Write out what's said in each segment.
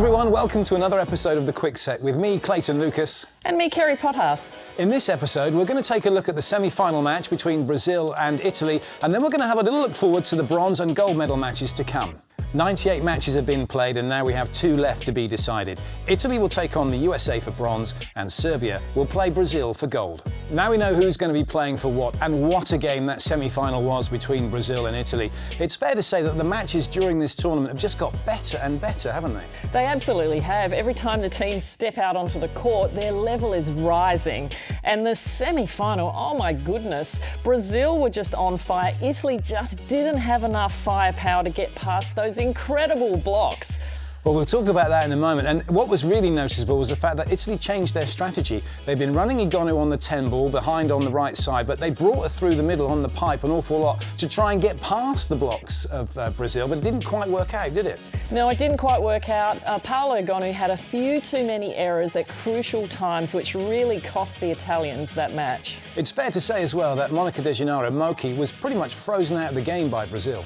everyone, welcome to another episode of The Quick Set with me, Clayton Lucas. And me, Kerry Pothast. In this episode, we're going to take a look at the semi-final match between Brazil and Italy, and then we're going to have a little look forward to the bronze and gold medal matches to come. 98 matches have been played and now we have 2 left to be decided. Italy will take on the USA for bronze and Serbia will play Brazil for gold. Now we know who's going to be playing for what, and what a game that semi-final was between Brazil and Italy. It's fair to say that the matches during this tournament have just got better and better, haven't they? They absolutely have. Every time the teams step out onto the court, their level is rising. And the semi-final, oh my goodness, Brazil were just on fire. Italy just didn't have enough firepower to get past those incredible blocks. Well, we'll talk about that in a moment. And what was really noticeable was the fact that Italy changed their strategy. They've been running Igonu on the 10 ball, behind on the right side, but they brought her through the middle on the pipe an awful lot to try and get past the blocks of Brazil, but it didn't quite work out, did it? No, it didn't quite work out. Paolo Igonu had a few too many errors at crucial times, which really cost the Italians that match. It's fair to say as well that Monica De Gennaro, Moki, was pretty much frozen out of the game by Brazil.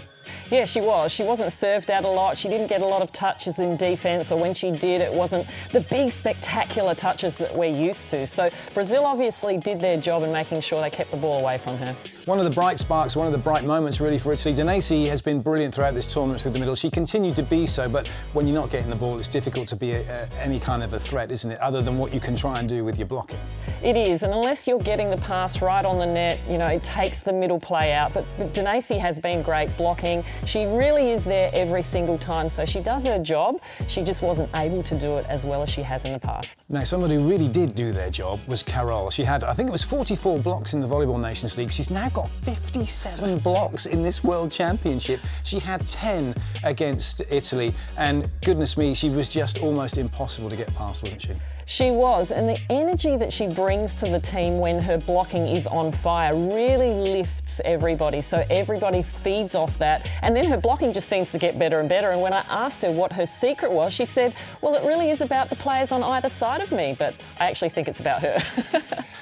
Yeah, she was. She wasn't served out a lot. She didn't get a lot of touches in defence, or when she did, it wasn't the big spectacular touches that we're used to. So Brazil obviously did their job in making sure they kept the ball away from her. One of the bright sparks, one of the bright moments really for Italy. Denesi has been brilliant throughout this tournament through the middle. She continued to be so, but when you're not getting the ball, it's difficult to be any kind of a threat, isn't it, other than what you can try and do with your blocking. It is, and unless you're getting the pass right on the net, you know, it takes the middle play out. But Denesi has been great blocking. She really is there every single time, so she does her job. She just wasn't able to do it as well as she has in the past. Now, somebody who really did do their job was Carol. She had, I think it was 44 blocks in the Volleyball Nations League. She's now got 57 blocks in this World Championship. She had 10 against Italy, and goodness me, she was just almost impossible to get past, wasn't she? She was, and the energy that she brings to the team when her blocking is on fire really lifts everybody, so everybody feeds off that, and then her blocking just seems to get better and better. And when I asked her what her secret was, she said, well, it really is about the players on either side of me, but I actually think it's about her.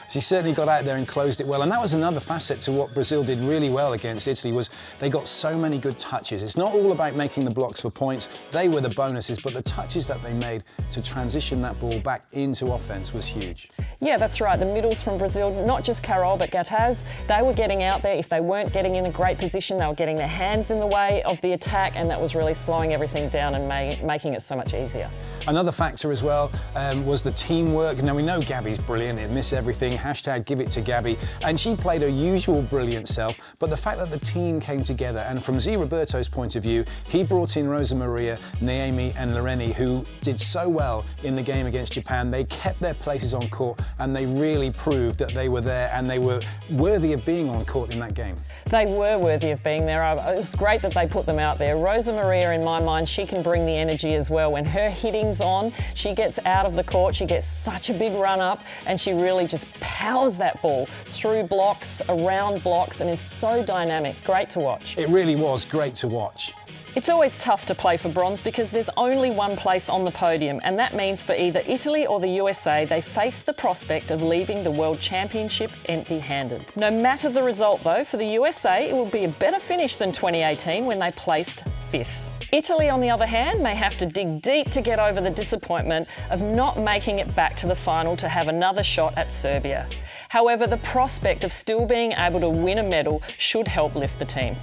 She certainly got out there and closed it well, and that was another facet to what Brazil did really well against Italy, was they got so many good touches. It's not all about making the blocks for points, they were the bonuses, but the touches that they made to transition that ball back into offence was huge. Yeah, that's right. The middles from Brazil, not just Carol, but Gataz, they were getting out there. If they weren't getting in a great position, they were getting their hands in the way of the attack, and that was really slowing everything down and making it so much easier. Another factor as well was the teamwork. Now, we know Gabby's brilliant, it miss everything, hashtag give it to Gabby, and she played her usual brilliant self, but the fact that the team came together, and from Z Roberto's point of view, he brought in Rosa Maria, Naomi and Loreni, who did so well in the game against Japan. They kept their places on court, and they really proved that they were there and they were worthy of being on court in that game. They were worthy of being there. It was great that they put them out there. Rosa Maria, in my mind, she can bring the energy as well. When her hitting's on, she gets out of the court, she gets such a big run up, and she really just powers that ball through blocks, around blocks, and is so dynamic. Great to watch. It really was great to watch. It's always tough to play for bronze because there's only one place on the podium, and that means for either Italy or the USA, they face the prospect of leaving the World Championship empty-handed. No matter the result though, for the USA, it will be a better finish than 2018 when they placed 5th. Italy, on the other hand, may have to dig deep to get over the disappointment of not making it back to the final to have another shot at Serbia. However, the prospect of still being able to win a medal should help lift the team.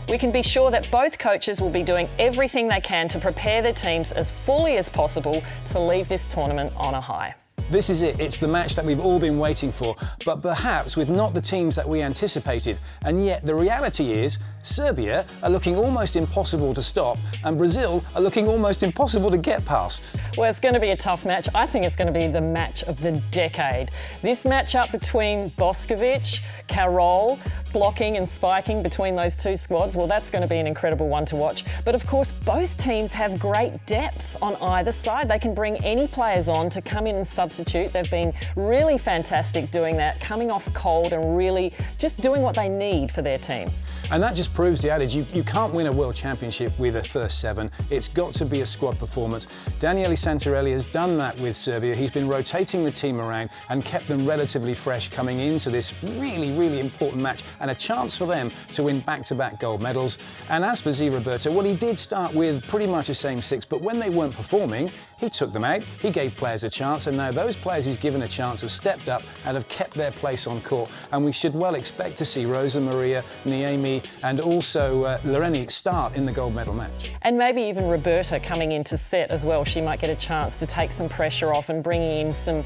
We can be sure that both coaches will be doing everything they can to prepare their teams as fully as possible to leave this tournament on a high. This is it. It's the match that we've all been waiting for, but perhaps with not the teams that we anticipated. And yet the reality is Serbia are looking almost impossible to stop, and Brazil are looking almost impossible to get past. Well, it's going to be a tough match. I think it's going to be the match of the decade. This matchup between Boskovic, Carol, blocking and spiking between those two squads, well, that's going to be an incredible one to watch. But of course, both teams have great depth on either side. They can bring any players on to come in and substitute. They've been really fantastic doing that, coming off cold and really just doing what they need for their team. And that just proves the adage, you can't win a World Championship with a first 7. It's got to be a squad performance. Daniele Santarelli has done that with Serbia. He's been rotating the team around and kept them relatively fresh coming into this really, really important match. and a chance for them to win back-to-back gold medals. And as for Z Roberto, well, he did start with pretty much the same six, but when they weren't performing, he took them out, he gave players a chance, and now those players he's given a chance have stepped up and have kept their place on court. And we should well expect to see Rosa Maria, Niemi, and also Loreni start in the gold medal match. And maybe even Roberta coming into set as well. She might get a chance to take some pressure off and bringing in some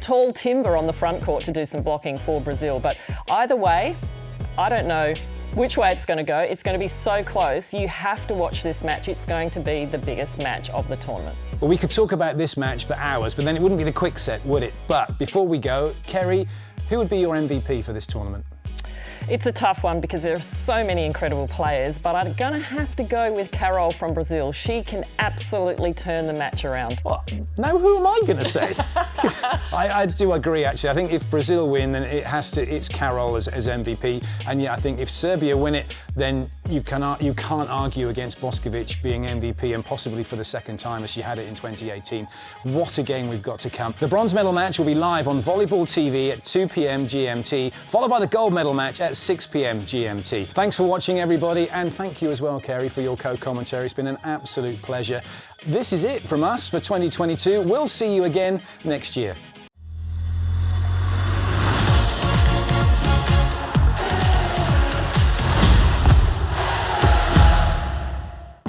tall timber on the front court to do some blocking for Brazil. But either way, I don't know which way it's going to go. It's going to be so close. You have to watch this match. It's going to be the biggest match of the tournament. Well, we could talk about this match for hours, but then it wouldn't be the quick set, would it? But before we go, Kerry, who would be your MVP for this tournament? It's a tough one because there are so many incredible players, but I'm going to have to go with Carol from Brazil. She can absolutely turn the match around. Well, now who am I going to say? I do agree, actually. I think if Brazil win, then it's Carol as MVP. And yeah, I think if Serbia win it, then you can't argue against Boskovic being MVP and possibly for the second time as she had it in 2018. What a game we've got to come. The bronze medal match will be live on Volleyball TV at 2 p.m. GMT, followed by the gold medal match at 6 p.m. GMT. Thanks for watching, everybody, and thank you as well, Kerry, for your co-commentary. It's been an absolute pleasure. This is it from us for 2022. We'll see you again next year.